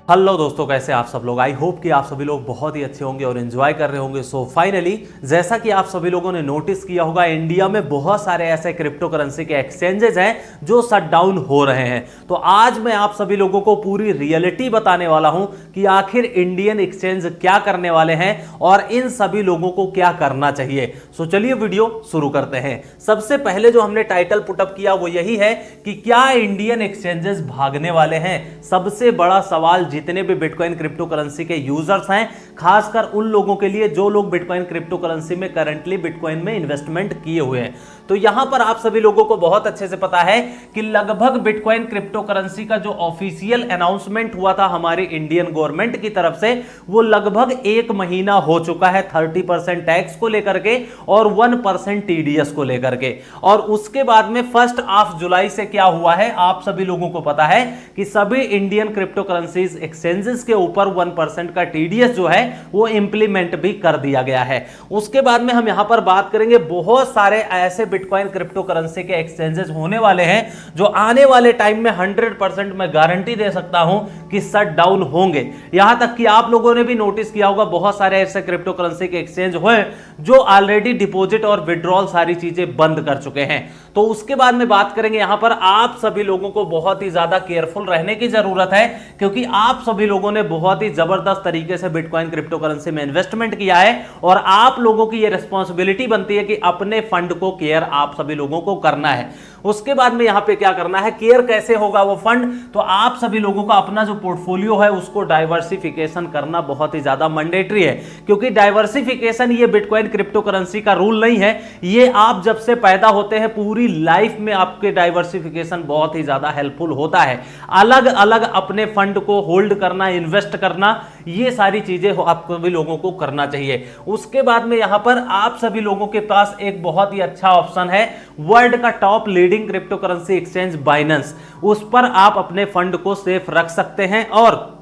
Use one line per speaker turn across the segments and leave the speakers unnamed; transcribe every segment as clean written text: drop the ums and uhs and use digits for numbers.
Hello दोस्तों, कैसे आप सब लोग। आई होप कि आप सभी लोग बहुत ही अच्छे होंगे और एंजॉय कर रहे होंगे। सो फाइनली जैसा कि आप सभी लोगों ने नोटिस किया होगा, इंडिया में बहुत सारे ऐसे क्रिप्टो करेंसी के एक्सचेंजेस हैं जो शट डाउन हो रहे हैं। तो आज मैं आप सभी लोगों को पूरी रियलिटी बताने वाला हूं कि आखिर इंडियन एक्सचेंज क्या करने वाले हैं और इन सभी लोगों को क्या करना चाहिए। सो चलिए वीडियो शुरू करते हैं। सबसे पहले जो हमने टाइटल पुटअप किया वो यही है कि क्या इंडियन एक्सचेंजेस भागने वाले हैं। सबसे बड़ा सवाल जितने भी बिटकॉइन क्रिप्टो करेंसी के यूजर्स हैं, खासकर उन लोगों के लिए जो लोग बिटकॉइन क्रिप्टो करेंसी में करंटली बिटकॉइन में इन्वेस्टमेंट किए हुए हैं। तो यहां पर आप सभी लोगों को बहुत अच्छे से पता है कि लगभग बिटकॉइन क्रिप्टो करेंसी का जो ऑफिशियल अनाउंसमेंट हुआ था हमारी इंडियन गवर्नमेंट की तरफ से, वो लगभग 1 महीना हो चुका है 30% टैक्स को लेकर के और 1% टीडीएस को लेकर के। और उसके बाद में 1 जुलाई से क्या हुआ है आप सभी लोगों को पता है कि सभी इंडियन क्रिप्टो करेंसीज एक्सचेंजेस के ऊपर 1% का टीडीएस जो है वो इंप्लीमेंट भी कर दिया गया है। उसके बाद में हम यहां पर बात करेंगे, बहुत सारे ऐसे बिटकॉइन क्रिप्टो करेंसी के एक्सचेंजेस होने वाले हैं जो आने वाले टाइम में 100% मैं गारंटी दे सकता हूं कि शट डाउन होंगे। यहां तक कि आप लोगों ने भी नोटिस किया होगा, बहुत सारे ऐसे क्रिप्टो करेंसी के एक्सचेंज हुए जो ऑलरेडी डिपॉजिट और विड्रॉल सारी चीजें बंद कर चुके हैं। तो उसके बाद में बात करेंगे, यहां पर आप सभी लोगों को बहुत ही ज्यादा केयरफुल रहने की जरूरत है, क्योंकि आप सभी लोगों ने बहुत ही जबरदस्त तरीके से बिटकॉइन क्रिप्टो करेंसी में इन्वेस्टमेंट किया है और आप लोगों की यह रिस्पांसिबिलिटी बनती है कि अपने फंड को केयर आप सभी लोगों को करना है। उसके बाद में यहां पे क्या करना है, केयर कैसे होगा वो फंड, तो आप सभी लोगों का अपना जो पोर्टफोलियो है उसको डाइवर्सिफिकेशन करना बहुत ही ज्यादा मैंडेटरी है। क्योंकि डाइवर्सिफिकेशन ये बिटकॉइन क्रिप्टो करेंसी का रूल नहीं है, ये आप जब से पैदा होते हैं पूरी लाइफ में आपके डाइवर्सिफिकेशन बहुत ही ज्यादा हेल्पफुल होता है। अलग अलग अपने फंड को होल्ड करना, इन्वेस्ट करना, ये सारी चीजें आप सभी लोगों को करना चाहिए। उसके बाद में यहां पर आप सभी लोगों के पास एक बहुत ही अच्छा ऑप्शन है, वर्ल्ड का top leading crypto currency exchange Binance. उस पर आप अपने फंड को सेफ रख सकते हैं और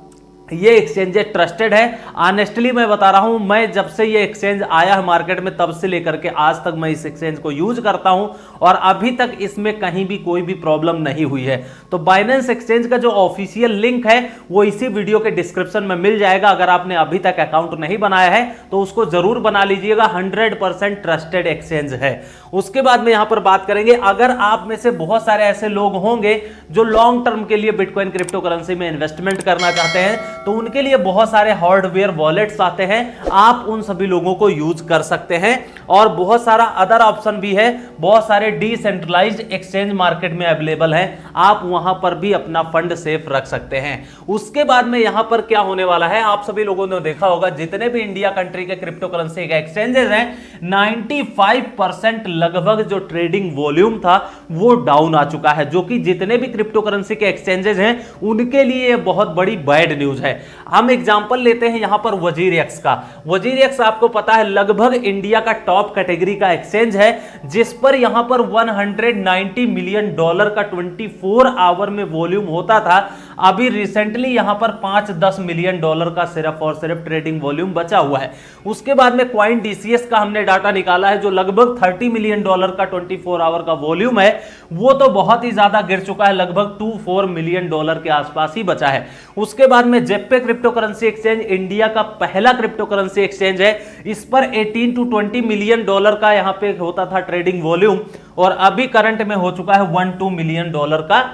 ये एक्सचेंज ट्रस्टेड है। ऑनेस्टली मैं बता रहा हूं, मैं जब से ये एक्सचेंज आया है मार्केट में तब से लेकर के आज तक मैं इस एक्सचेंज को यूज करता हूं और अभी तक इसमें कहीं भी कोई भी प्रॉब्लम नहीं हुई है। तो बाइनेंस एक्सचेंज का जो ऑफिशियल लिंक है वो इसी वीडियो के डिस्क्रिप्शन में मिल जाएगा। अगर आपने अभी तक अकाउंट नहीं बनाया है तो उसको जरूर बना लीजिएगा, 100% ट्रस्टेड एक्सचेंज है। उसके बाद में यहां पर बात करेंगे, अगर आप में से बहुत सारे ऐसे लोग होंगे जो लॉन्ग टर्म के लिए बिटकॉइन क्रिप्टो करेंसी में इन्वेस्टमेंट करना चाहते हैं, तो उनके लिए बहुत सारे हार्डवेयर वॉलेट्स आते हैं, आप उन सभी लोगों को यूज कर सकते हैं। और बहुत सारा अदर ऑप्शन भी है, बहुत सारे डिसेंट्रलाइज्ड एक्सचेंज मार्केट में अवेलेबल हैं, आप वहां पर भी अपना फंड सेफ रख सकते हैं। उसके बाद में यहां पर क्या होने वाला है, आप सभी लोगों ने देखा होगा जितने भी इंडिया कंट्री के क्रिप्टो करेंसी के एक्सचेंजेस हैं, 95% लगभग जो ट्रेडिंग वॉल्यूम था वो डाउन आ चुका है, जो कि जितने भी क्रिप्टो करेंसी के एक्सचेंजेस हैं उनके लिए बहुत बड़ी बैड न्यूज है। हम एग्जांपल लेते हैं यहां पर वजीरएक्स का। वजीरएक्स आपको पता है लगभग इंडिया का टॉप कैटेगरी का एक्सचेंज है, जिस पर यहां पर $190 मिलियन का 24 आवर में वॉल्यूम होता था। अभी रिसेंटली यहां पर $5-10 मिलियन का सिर्फ और सिर्फ ट्रेडिंग वॉल्यूम बचा हुआ है। उसके बाद में क्वाइन डीसीएस का हमने डाटा निकाला है, जो लगभग $30 मिलियन का 24 आवर का वॉल्यूम है, वो तो बहुत ही ज्यादा गिर चुका है, लगभग $24 मिलियन के आसपास ही बचा है। उसके बाद में जेपे क्रिप्टो करेंसी एक्सचेंज इंडिया का पहला क्रिप्टो करेंसी एक्सचेंज है, इस पर 18-20 मिलियन का यहां पे होता था ट्रेडिंग वॉल्यूम और अभी करंट में हो चुका है $1-2 मिलियन का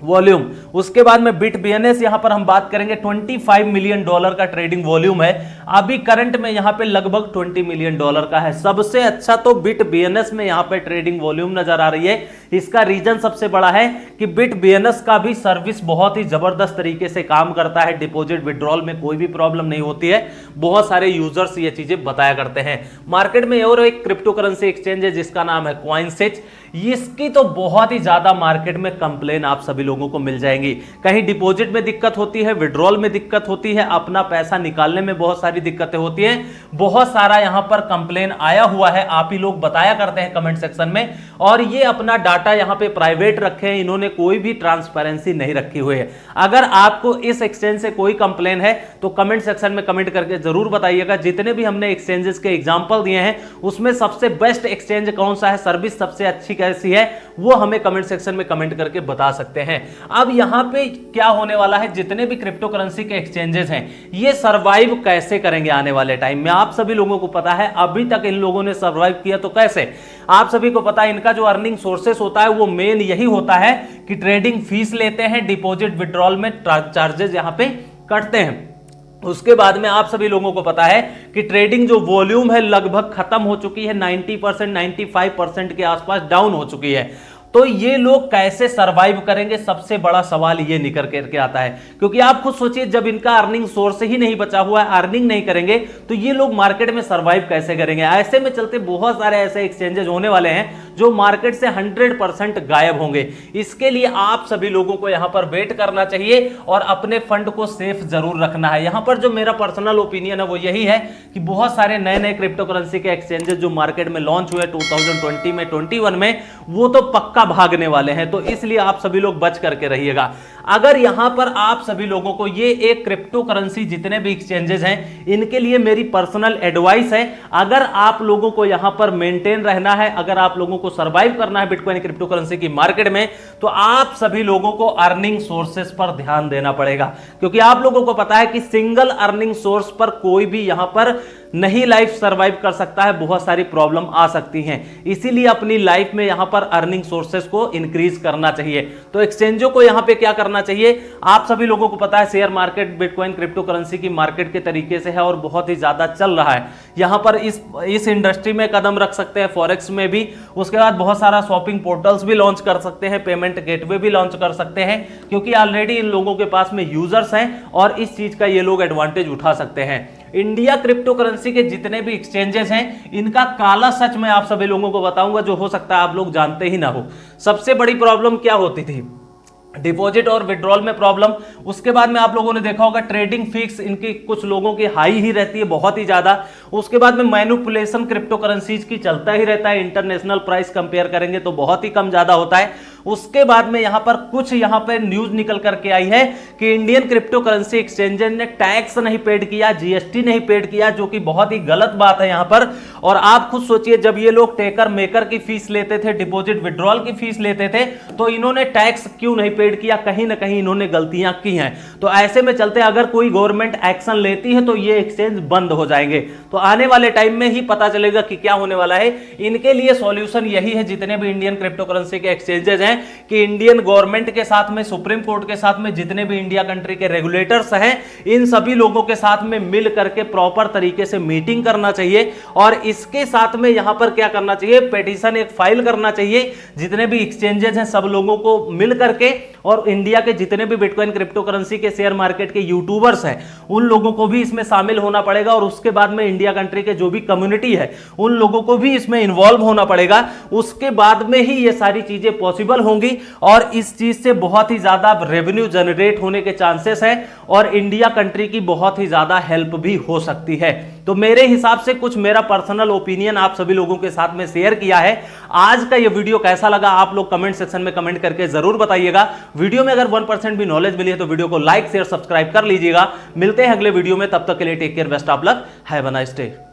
वॉल्यूम। उसके बाद में बिट बीएनएस यहां पर हम बात करेंगे, $25 मिलियन का ट्रेडिंग वॉल्यूम है, अभी करंट में यहां पे लगभग $20 मिलियन का है। सबसे अच्छा तो बिट बीएनएस में यहां पे ट्रेडिंग वॉल्यूम नजर आ रही है। इसका रीजन सबसे बड़ा है कि बिट बीएनएस का भी सर्विस बहुत ही जबरदस्त तरीके से काम करता है, डिपॉजिट विड्रॉल में कोई भी प्रॉब्लम नहीं होती है, बहुत सारे यूजर्स ये चीजें बताया करते हैं। मार्केट में और एक क्रिप्टो करेंसी एक्सचेंज है जिसका नाम है कॉइनसेज, इसकी तो बहुत ही ज्यादा मार्केट में कंप्लेन आप सभी लोगों को मिल जाएंगी। कहीं डिपॉजिट में दिक्कत होती है, विड्रॉल में दिक्कत होती है, अपना पैसा निकालने में बहुत सारी दिक्कतें होती हैं, बहुत सारा यहां पर कंप्लेन आया हुआ है, आप ही लोग बताया करते हैं कमेंट सेक्शन में। और ये अपना डाटा यहां पे प्राइवेट रखे हैं, इन्होंने कोई भी ट्रांसपेरेंसी नहीं रखी हुई है। अगर आपको इस एक्सचेंज से कोई कंप्लेन है तो कमेंट सेक्शन में कमेंट करके जरूर बताइएगा। जितने भी हमने एक्सचेंजेस के एग्जांपल दिए हैं उसमें सबसे बेस्ट एक्सचेंज कौन सा है, सर्विस सबसे अच्छी कैसी है वो हमें कमेंट सेक्शन में कमेंट करके बता सकते हैं। अब यहां पे क्या होने वाला है, जितने भी क्रिप्टो करेंसी के एक्सचेंजेस हैं ये सर्वाइव कैसे करेंगे आने वाले टाइम में, आप सभी लोगों को पता है। अभी तक इन लोगों ने सर्वाइव किया तो कैसे, आप सभी को पता है इनका जो अर्निंग सोर्सेस होता है वो मेन यही होता है कि ट्रेडिंग फीस लेते हैं, डिपॉजिट विड्रॉल में चार्जेस यहां पे कटते हैं। उसके बाद में आप सभी लोगों को पता है कि ट्रेडिंग जो वॉल्यूम है लगभग खत्म हो चुकी है, 90% 95% के आसपास डाउन हो चुकी है। तो ये लोग कैसे सरवाइव करेंगे, सबसे बड़ा सवाल ये निकल करके आता है। क्योंकि आप खुद सोचिए, जब इनका अर्निंग सोर्स ही नहीं बचा हुआ है, अर्निंग नहीं करेंगे तो ये लोग मार्केट में सरवाइव कैसे करेंगे। ऐसे में चलते बहुत सारे ऐसे एक्सचेंजेस होने वाले हैं जो मार्केट से 100% गायब होंगे। इसके लिए आप सभी लोगों को यहां पर वेट करना चाहिए और अपने फंड को सेफ जरूर रखना है। यहां पर जो मेरा पर्सनल ओपिनियन है वो यही है कि बहुत सारे नए नए क्रिप्टो करेंसी के एक्सचेंजेस जो मार्केट में लॉन्च हुए 2020 में 21 में, वो तो पक्का भागने वाले हैं। तो इसलिए आप सभी लोग बच करके रहिएगा। अगर यहां पर आप सभी लोगों को ये एक क्रिप्टो करेंसी जितने भी एक्सचेंजेस हैं इनके लिए मेरी पर्सनल एडवाइस है, अगर आप लोगों को यहां पर मेंटेन रहना है, अगर आप लोगों को सरवाइव करना है बिटकॉइन क्रिप्टो करेंसी की मार्केट में, तो आप सभी लोगों को अर्निंग सोर्सेस पर ध्यान देना पड़ेगा। क्योंकि आप लोगों को पता है कि सिंगल अर्निंग सोर्स पर कोई भी यहां पर नहीं लाइफ सरवाइव कर सकता है, बहुत सारी प्रॉब्लम आ सकती हैं। इसीलिए अपनी लाइफ में यहां पर अर्निंग सोर्सेस को इंक्रीज करना चाहिए। तो एक्सचेंजों को यहां पे क्या करना चाहिए, आप सभी लोगों को पता है share market bitcoin crypto currency की मार्केट के तरीके से है और बहुत ही ज्यादा चल रहा है। यहां पर इस इंडस्ट्री में कदम रख सकते हैं, फॉरेक्स में भी। उसके बाद बहुत सारा शॉपिंग पोर्टल्स भी लॉन्च कर सकते हैं, पेमेंट गेटवे भी लॉन्च कर सकते हैं, क्योंकि ऑलरेडी इन लोगों के पास में यूजर्स हैं और इस चीज का ये लोग एडवांटेज उठा सकते हैं। इंडिया क्रिप्टो करेंसी के जितने भी एक्सचेंजेस हैं इनका काला सच मैं आप सभी लोगों को बताऊंगा, जो हो सकता है आप लोग जानते ही ना हो। सबसे बड़ी प्रॉब्लम क्या होती थी, डिपॉजिट और विड्रॉल में प्रॉब्लम। उसके बाद में आप लोगों ने देखा होगा ट्रेडिंग फिक्स इनकी कुछ लोगों की हाई ही रहती है, बहुत ही ज्यादा। उसके बाद में मैनिपुलेशन क्रिप्टो करेंसीज की चलता ही रहता है, इंटरनेशनल प्राइस कंपेयर करेंगे तो बहुत ही कम ज्यादा होता है। उसके बाद में यहां पर कुछ यहां पर न्यूज निकल करके आई है कि इंडियन क्रिप्टो करेंसी एक्सचेंजेस ने टैक्स नहीं पेड किया, जीएसटी नहीं पेड किया, जो कि बहुत ही गलत बात है यहां पर। और आप खुद सोचिए, जब ये लोग टेकर मेकर की फीस लेते थे, डिपॉजिट विड्रॉल की फीस लेते थे, तो इन्होंने टैक्स क्यों नहीं पेड किया, कहीं ना कहीं इन्होंने गलतियां की हैं। तो ऐसे में चलते अगर कोई गवर्नमेंट एक्शन लेती है तो ये एक्सचेंज बंद हो जाएंगे। तो आने वाले टाइम में ही पता चलेगा कि क्या होने वाला है। इनके लिए सॉल्यूशन यही है, जितने भी इंडियन क्रिप्टो करेंसी के एक्सचेंजेस हैं, कि इंडियन गवर्नमेंट के साथ में, सुप्रीम कोर्ट के साथ में, जितने भी इंडिया कंट्री के रेगुलेटर्स हैं, इन सभी लोगों के साथ में मिल करके प्रॉपर तरीके से मीटिंग करना चाहिए। और इसके साथ में यहां पर क्या करना चाहिए, पेटिशन एक फाइल करना चाहिए, जितने भी एक्सचेंजेस हैं सब लोगों को मिल करके, और इंडिया के जितने भी बिटकॉइन क्रिप्टो करेंसी के शेयर मार्केट के यूट्यूबर्स हैं उन लोगों को भी इसमें शामिल होना पड़ेगा। और उसके बाद में इंडिया कंट्री के जो भी कम्युनिटी है उन लोगों को भी इसमें इन्वॉल्व होना पड़ेगा। उसके बाद में ही ये सारी चीजें पॉसिबल होंगी और इस चीज से बहुत ही ज्यादा रेवेन्यू जनरेट होने के चांसेस है और इंडिया कंट्री की बहुत ही ज्यादा हेल्प भी हो सकती है। तो मेरे हिसाब से कुछ मेरा पर्सनल ओपिनियन आप सभी लोगों के साथ में शेयर किया है। आज का ये वीडियो कैसा लगा आप लोग कमेंट सेक्शन में कमेंट करके जरूर बताइएगा। वीडियो में अगर 1% भी नॉलेज मिली है तो वीडियो को लाइक शेयर सब्सक्राइब कर लीजिएगा। मिलते हैं अगले वीडियो में, तब तक के लिए take care, best of luck, have a nice day.